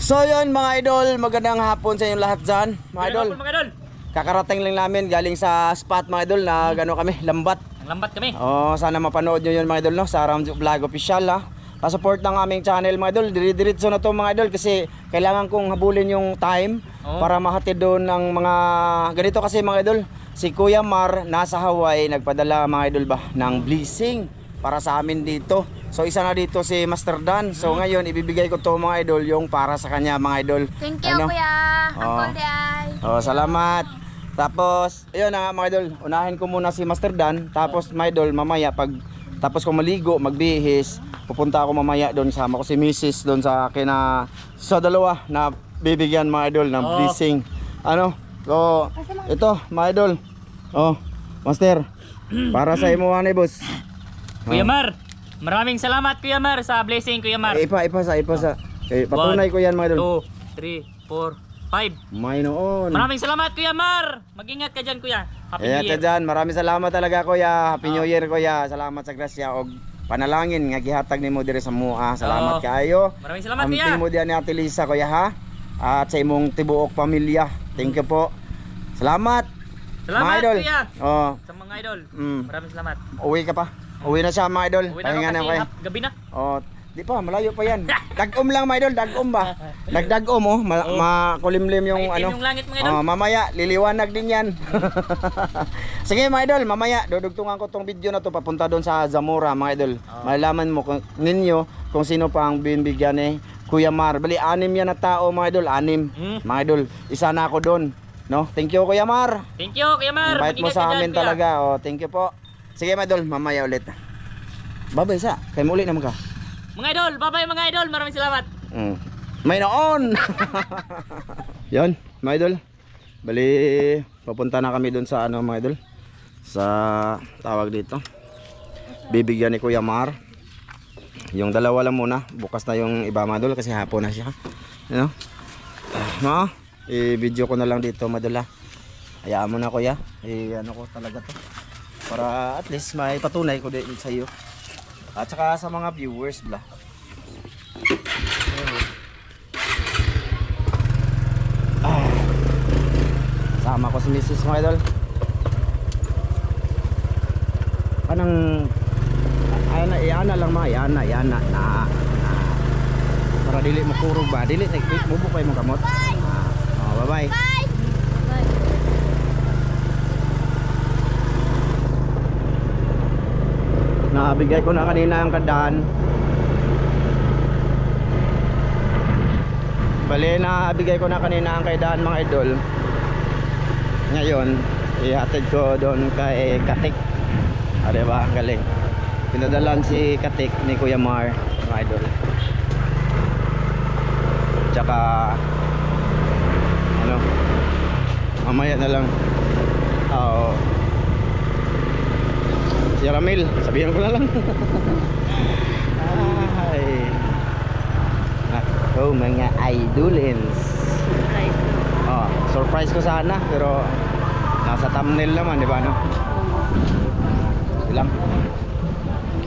So yun mga idol, magandang hapon sa inyong lahat dyan mga idol. Mga idol. Kakarating lang namin galing sa spot mga idol na gano'n kami, lambat. Lambat kami. Sana mapanood nyo yun mga idol, no? Sa Ramjo Vlog Official ha. Pa-support ng aming channel mga idol. Diretso na to mga idol kasi kailangan kong habulin yung time para mahatid doon ng mga ganito kasi mga idol. Si Kuya Mar nasa Hawaii, nagpadala mga idol ba ng blessing para sa amin dito. So isa na dito si Master Dan. So ngayon ibibigay ko to mga idol yung para sa kanya mga idol. Thank you Kuya Uncle Day. Salamat. Tapos ayun na nga mga idol, unahin ko muna si Master Dan. Tapos mga idol mamaya pag tapos ko maligo, magbihis, pupunta ako mamaya doon, sama ko si Mrs. doon sa akin sa dalawa na bibigyan mga idol ng blessing. So ito mga idol. Master, para sa imo ani boss. Kuya Mar, maraming salamat Kuya Mar sa blessing Kuya Mar. Ipasa. Patunay ko yan mga idol. 2, 3, 4, 5. May noon. Maraming salamat Kuya Mar. Mag-ingat ka dyan Kuya. Happy New Year. Dyan. Maraming salamat talaga Kuya. Happy New Year Kuya. Salamat sa grasya og panalangin nga gihatag nimo diri sa mua. Salamat kaayo. Maraming salamat Kuya. Amping mo diyan ni Ate Lisa Kuya ha. At sa imong tibuok pamilya. Thank you po. Salamat. Salamat mga idol. Kuya. Sa mga idol. Maraming salamat. Uwi ka pa. Uwi na siya mga idol. Uwi na ako kasi gabi na. Di pa, malayo pa yan. Dagom lang mga idol, dagom ba? Dagdagom makulimlim yung yung langit mga idol. Mamaya, liliwanag din yan. Sige mga idol, mamaya, dudugtungan ko tong video na to papunta doon sa Zamora mga idol. Malalaman mo ninyo kung sino pa ang binibigyan ni Kuya Mar. Bali, 6 yan na tao mga idol, 6. Mga idol, isa na ako doon. No? Thank you Kuya Mar. Thank you Kuya Mar. Invite mo sa amin talaga. Thank you po. Sige mga idol, mamaya ulit. Babay sa, kayo mo ulit naman ka. Mga idol, bye-bye mga idol. Maraming salamat. May noon. Yan, mga idol. Bali, papunta na kami doon sa mga idol. Sa tawag dito. Bibigyan ni Kuya Mar. Yung dalawa lang muna. Bukas na yung iba mga idol kasi hapon na siya. I-video ko na lang dito mga idol. Hayaan mo na Kuya. Ano ko talaga to. Para at least may patunay ko din sa iyo. At saka sa mga viewers bla. Sama ko si Mrs. mga idol. Kanang ayana lang mga ayana na para dili makurog ba? Dili bubukay mo kamot. Bye-bye. Nabigay ko na kanina ang kadaan. Bali, nabigay ko na kanina ang kadaan mga idol. Ngayon, ihatid ko doon kay Katik. Diba? Ang galing. Pinadalan si Katik ni Kuya Mar mga idol. Tsaka mamaya na lang. Si Ramil, sabihin ko na lang. Mga idolins. Surprise ko sana pero nasa thumbnail naman, di ba no? Ilang.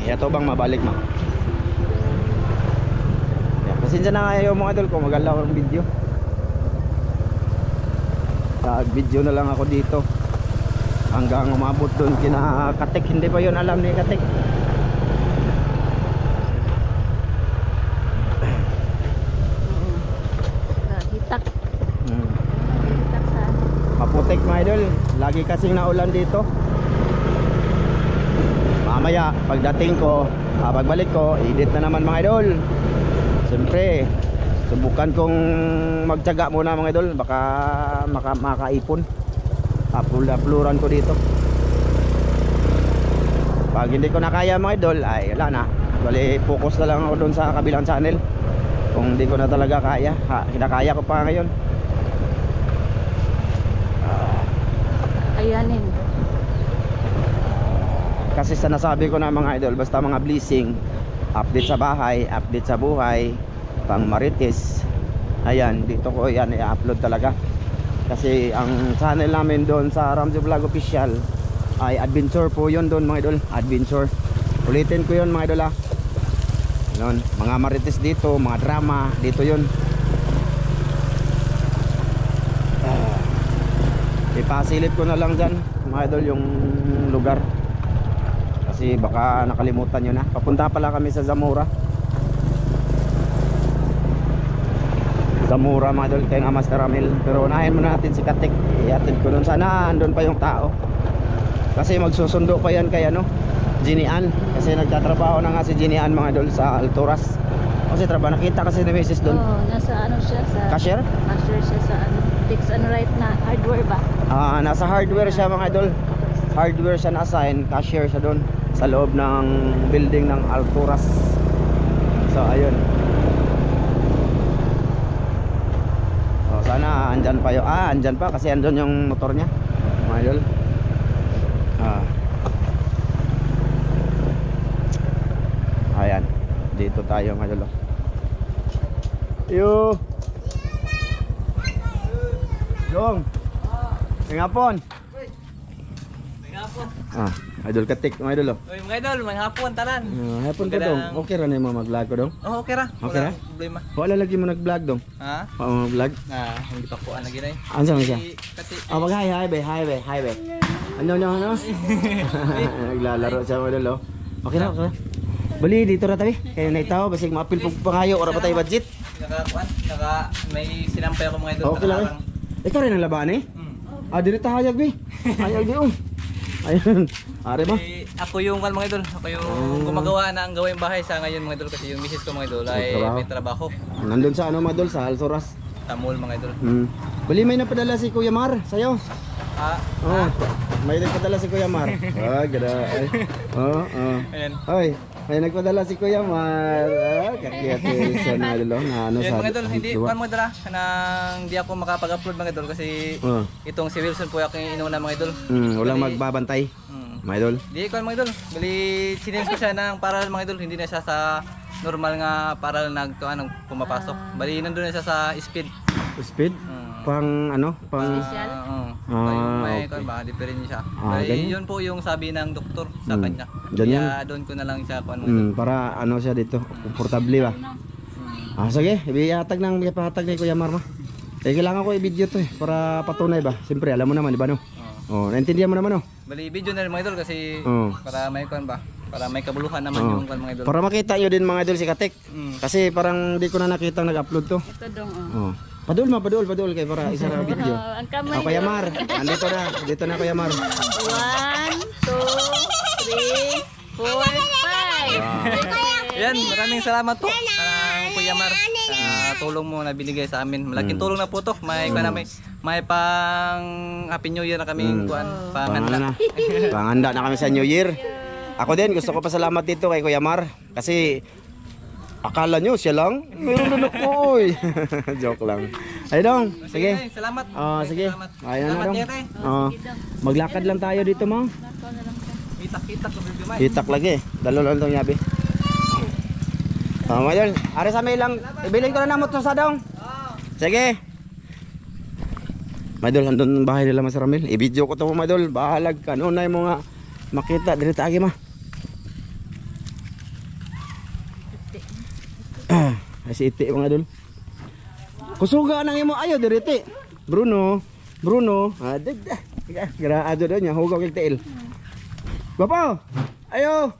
Kaya to bang mabalik ma? Pasensya na kayo mga idol kung magalaw ang video. Video na lang ako dito. Hanggang umabot doon kina Katik. Hindi pa yun alam ni Katik. Hitak. Maputik mga idol. Lagi kasing naulan dito. Mamaya pagdating ko, pagbalik ko, edit na naman mga idol. Siyempre subukan kong magtiyaga muna mga idol. Baka makaipon. Uploadan ko dito. Pag hindi ko na kaya mga idol, ay wala na. Bali, focus na lang ako doon sa kabilang channel. Kung hindi ko na talaga kaya, kinakaya ko pa ngayon. Ayanin. Kasi sa nasabi ko na mga idol, basta mga blessing, update sa bahay, update sa buhay, pang marites, ayan, dito ko yan i-upload talaga. Kasi ang channel namin doon sa Ramjo Vlog Official ay adventure po yun doon mga idol. Adventure. Ulitin ko yun mga idol Yun, mga marites dito, mga drama, dito yun. Ipasilip ko na lang dyan mga idol yung lugar. Kasi baka nakalimutan nyo na. Papunta pala kami sa Zamora. Zamora mga idol, kay nga Master Ramil. Pero unahin muna natin si Katik. Iatid ko dun. Sana andun pa yung tao. Kasi magsusundo pa yan kay ano, Ginian. Kasi nagtatrabaho na nga si Ginian mga idol sa Alturas. Kasi trabaho, nakita kasi ni Mrs. dun. Oo, nasa ano siya sa... Cashier? Cashier siya sa ano. Fix ano right na hardware ba? Nasa hardware siya mga idol. Hardware siya na-assign. Cashier siya dun sa loob ng building ng Alturas. So ayun. Sana andyan pa yun. Andyan pa kasi andun yung motor niya mga idol. Ayan. Dito tayo mga idol. Yo. Dong. Ngapon. Idol Katik mga idol. Uy mga idol, mga hapon tanan. Hapon ko dong. Okay ra na yung mga mag-vlog ko dong. Oh, okay ra. Okay ra? Problema. Wala lagi mo nag-vlog dong. Ha? Wala mo vlog. Hindi pa ko lagi na eh. Ansa man siya? Kasi Mag hi be. Ano. Naglalaro siya mga idol. Okay ra. Bali dito ra tabi. Kayo na itaw basig maapil pug pangayo ora pa tayo budget. may sinampay ako mga idol. Okay lang. Ikaw rin ang laban eh. Dili ta hayag be. Hayag di Ayun. Are ba? Ako yung mga idol. Ako yung gumagawa ng gawaing bahay sa ngayon mga idol kasi yung misis ko mga idol ay may trabaho. Nandun sa ano mga idol sa Alturas. Sa mall mga idol. Bali may napadala si Kuya Mar sa'yo. May nagpadala si Kuya Mar. Ganda. Ayan. Ay, may nagpadala si Kuya Mar. Kakiyate sa mga idol na ano Ayan sa. mga idol, hindi pa mga idol hindi ako makapag-upload mga idol kasi itong si Wilson po ako yung inuna mga idol. Walang magbabantay. Mga idol. Di ko mga idol. Bali sinens ko siya ng paral mga idol, hindi na siya sa normal nga paral pumapasok. Bali nandun na siya sa speed. Speed? Pang ano? Pang May ba diferensya siya. Bali yun po yung sabi ng doktor sa kanya. Kaya doon ko na lang siya kuan mga idol. Para ano siya dito, komportable ba? Sige, ipahatag ni Kuya Mar ma. Kailangan ko i-video to para patunay ba. Siyempre alam mo naman, di ba no? Naintindihan mo naman no? Bali video na rin mga idol kasi para may kuan ba? Para may kabuluhan naman yung kuan mga idol. Para makita nyo din mga idol si Katik. Kasi parang di ko na nakita nag-upload to. Ito dong Padul kay para isa na video. ang kamay. Kuya Mar, andito na. Dito na Kuya Mar. 1, 2, 3, 4, 5. Yan, maraming salamat po Kuya Mar sa tulong mo na binigay sa amin. Malaking tulong na po to. May pang Happy New Year na kaming kuan, panganda. Panganda na kami sa New Year. Ako din gusto ko pasalamat dito kay Kuya Mar kasi akala nyo siya lang, meron na ako oy. Joke lang. Ay dong, sige. Salamat. Sige. Ayun na dong. Salamat, Maglakad lang tayo dito mo. Itak ko bibimay. Hitak lagi. Dalo lang tong yabi. Mga idol, ari sa may lang. Ibilin ko na namot sa dong. Sige. Mga idol, andun bahay nila Mas Ramil. I-video ko to mga idol. Bahalag ka. Noon na yung mga makita. Dito agi ma. Ay si Iti mga idol. Kusuga nang imo ayo diriti. Bruno. Graado daw niya hugaw kay Tiil. Papa, ayo.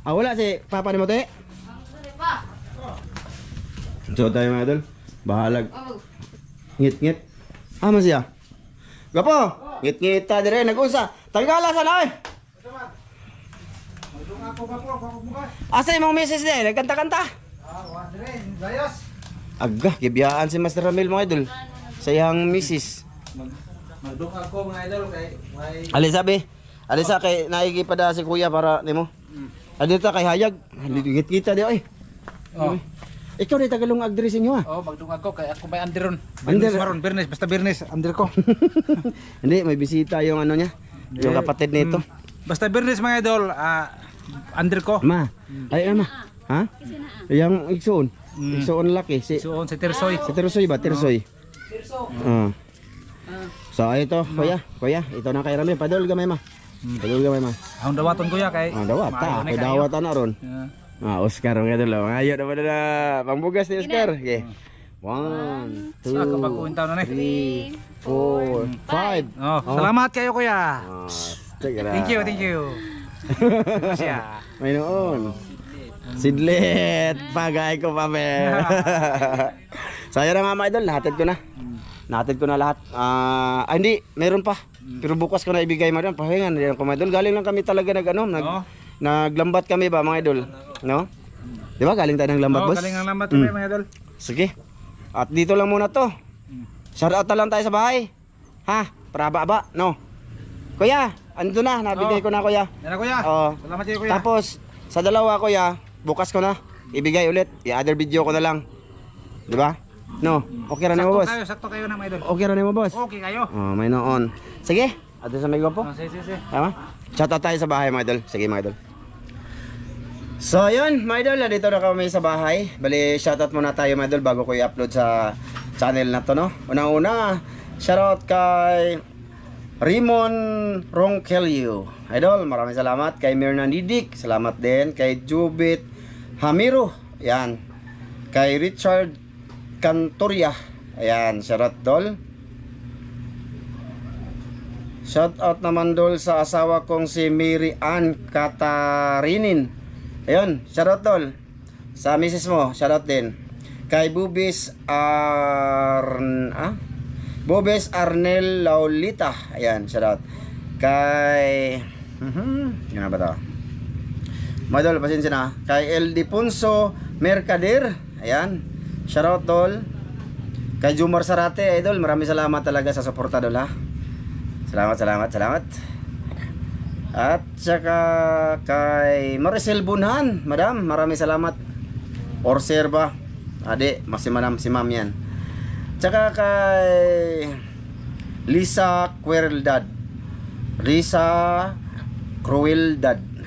Wala si Papa ni mo te. So tayo mga idol. Bahalag. Ngit. Man siya. Gapo, ngit ta dire nag-usa. Tagala sa na. Asa imong message din, nagkanta-kanta. Aga, gibiyaan si Master Ramil mga idol sa iyang misis. Magduk ako mga idol kay Alisa kay naigipada si Kuya para nimo. Adita kay hayag. Ligit kita di oy. Ikaw di tagalong agdiri sa inyo ha. Magdung ako kay ako may andiron. Under Maron, Bernes, basta Bernes, andir ko. Hindi, may bisita yung ano niya. Yung kapatid nito. Basta Bernes mga idol, andir ko. Ma. Ay ma. Ha? Yang igsoon. Igsoon laki si Suon si Tersoy. Si Tersoy ba? Tersoy. So ito, kuya, ito na kay Ramil. Padol gamay ma. Padol gamay ma. Ang dawaton ko ya kay. Dawat ta. Kay dawat na ron. Oscar nga dalo. Ayo na pambugas ni Oscar. Okay. 1, 2, Kapag-uwing taon na 3, 4, 5. Oh, salamat kayo kuya. Thank Thank you. Siya. May noon. Sidlet. Pagay ko pa, be. Saya na nga mga idol. Nahatid ko na lahat. Hindi. Meron pa. Pero bukas ko na ibigay mga idol. Pahingan na ko mga idol. Galing lang kami talaga naglambat kami ba mga idol. No? Di ba? Galing tayo ng lambat, boss? Galing ang lambat tayo mga idol. Sige. At dito lang muna to. Shout out na lang tayo sa bahay. Ha? Para ba? No? Kuya, ando na. Nabigay ko na, kuya. Yan na kuya. Oo. Salamat kayo kuya. Tapos, sa dalawa, kuya, bukas ko na. Ibigay ulit. I-other video ko na lang. Di ba? No? Okay na mo, boss? Sakto kayo na mga idol. Okay na mo, boss? Okay kayo. Oh, may noon. Sige. Ato sa may po. Sige. Tama? Shout out tayo sa bahay, mga idol. Sige, mga idol. So, yun, mga idol. Dito na kami sa bahay. Bali, shout out muna tayo, mga idol, bago ko i-upload sa channel na to, no? Unang-una, shout out kay Raymond Ronquillo. Idol, maraming salamat. Kay Mirna Didik, salamat din. Kay Jubit Hamiro, yan. Kay Richard Cantoria, ayan, shout out dol. Shout out naman dol sa asawa kong si Mary Ann Katarinin. Ayun, shout out dol. Sa misis mo, shout out din. Kay Bubis Arnel Laulita. Ayan, shout out. Kay Yan ba to? Madol, pasensya na. Kay El Dipunso Mercader. Ayan. Shout out tol. Kay Jumar Sarate, idol, maraming salamat talaga sa suporta dol ha. Salamat. At saka kay Maricel Bunhan, madam, maraming salamat. Orserba. Ade, si ma'am yan. Tsaka kay Lisa Crueldad.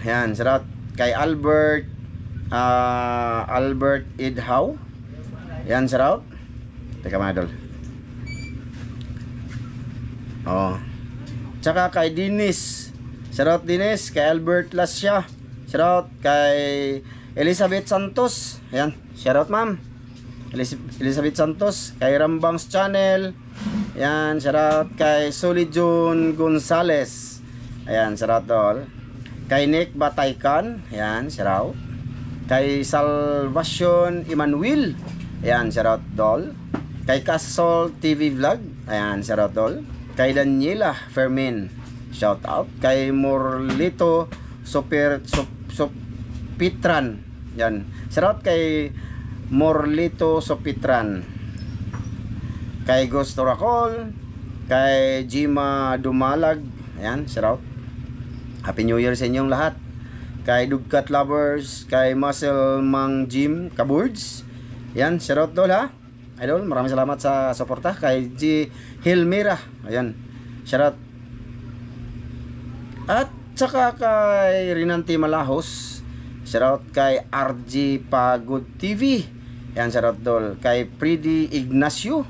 Ayan, shout out. Kay Albert Idhaw. Ayan, shout out. Teka mga idol. Oh. Tsaka kay Dinis. Shout out Dinis. Kay Albert Lasya. Shout out kay Elizabeth Santos. Ayan, shout out ma'am. Elizabeth Santos. Kay Rambangs Channel. Ayan, shout out kay Solidjon Gonzales. Ayan, shout out tol. Kay Nick Bataykan. Ayan, shout out. Kay Salvacion Emmanuel. Ayan, shout out tol. Kay Castle TV Vlog. Ayan, shout out tol. Kay Daniela Fermin. Shout out. Kay Morlito Sopitran. Yan. Shout out kay Morlito Sopitran. Kay Gusto Racol. Kay Jima Dumalag. Ayan, shout out. Happy New Year sa inyong lahat. Kay Dugkat Lovers. Kay Muscle Mang Jim Kaburds. Ayan, shout out tol ha. Idol, maraming salamat sa suporta. Kay G. Hilmira. Ayan, shout out. At saka kay Rinanti Malahos. Shout out kay RG Pagod TV. Ayan, shout out dol. Kay Pridi Ignacio.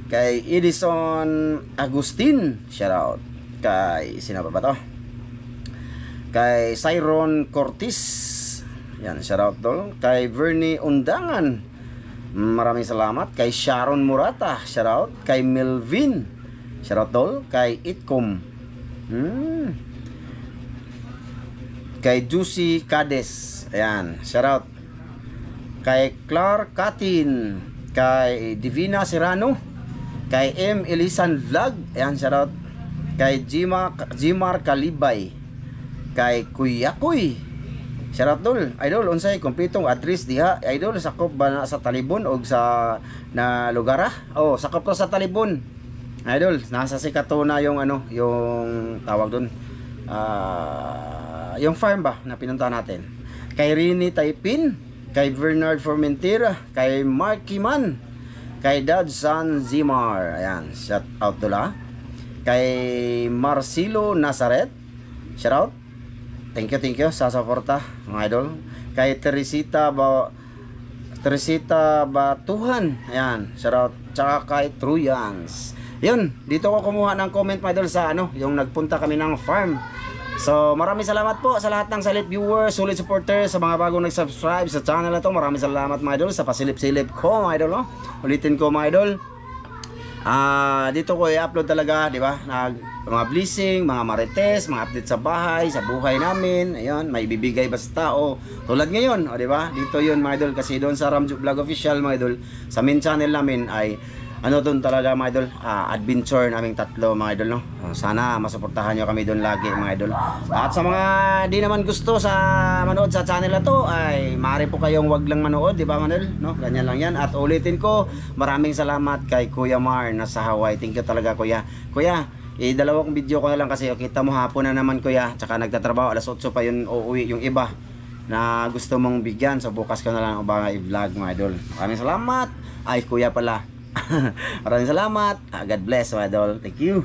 Kay Edison Agustin. Shout out. Kay sino ba to? Kay Cyron Cortis. Ayan, shout out dol. Kay Vernie Undangan. Maraming salamat. Kay Sharon Murata. Shout out. Kay Melvin. Shout out dol. Kay Itcom. Kay Juicy Cades. Ayan, shout out. Kay Clark Katin. Kay Divina Serrano. Kay M. Elisan Vlog. Ayan, shout out. Kay Jimar Kalibay. Kay Kuyakoy. Shout out dol. Idol, unsay kompletong address diha? Idol, sakop ba na sa Talibon o sa na lugar ah? Oh, sakop to sa Talibon. Idol, nasa Sikatuna yung ano, yung tawag doon. Yung farm ba na pinuntahan natin. Kay Rini Taipin, kay Bernard Formentera, kay Marky Man, kay Dadsan Zimar. Ayan, shout out dula. Kay Marcelo Nazaret. Shout out. Thank you sa suporta, mga idol. Kay Teresita Batuhan. Ayan, shout out. Tsaka kay Truyans. Yun, dito ko kumuha ng comment, mga idol, sa ano, yung nagpunta kami ng farm So maraming salamat po sa lahat ng silent viewers, solid supporters, sa mga bagong nag-subscribe sa channel na to. Maraming salamat mga idol sa pasilip-silip ko mga idol, no? Ulitin ko mga idol. Dito ko i-upload talaga, di ba? Mga blessing, mga marites, mga update sa bahay, sa buhay namin. Ayun, may ibibigay ba sa tao. Tulad ngayon, o di ba? Dito 'yun mga idol kasi doon sa Ramjuk Vlog Official mga idol, sa main channel namin ay ano doon talaga mga idol, adventure naming tatlo mga idol, no? Sana masuportahan nyo kami doon lagi mga idol. At sa mga di naman gusto sa manood sa channel na to ay maaari po kayong wag lang manood, di ba mga idol, no? Ganyan lang yan. At ulitin ko, maraming salamat kay Kuya Mar na sa Hawaii. Thank you talaga kuya. Kuya, dalawang video ko na lang kasi kita mo hapon na naman kuya, tsaka nagtatrabaho, alas 8 pa yun uuwi yung iba na gusto mong bigyan, so bukas ko na lang i-vlog mga idol. Maraming salamat. Ay kuya pala. Maraming salamat. God bless mga idol. Thank you.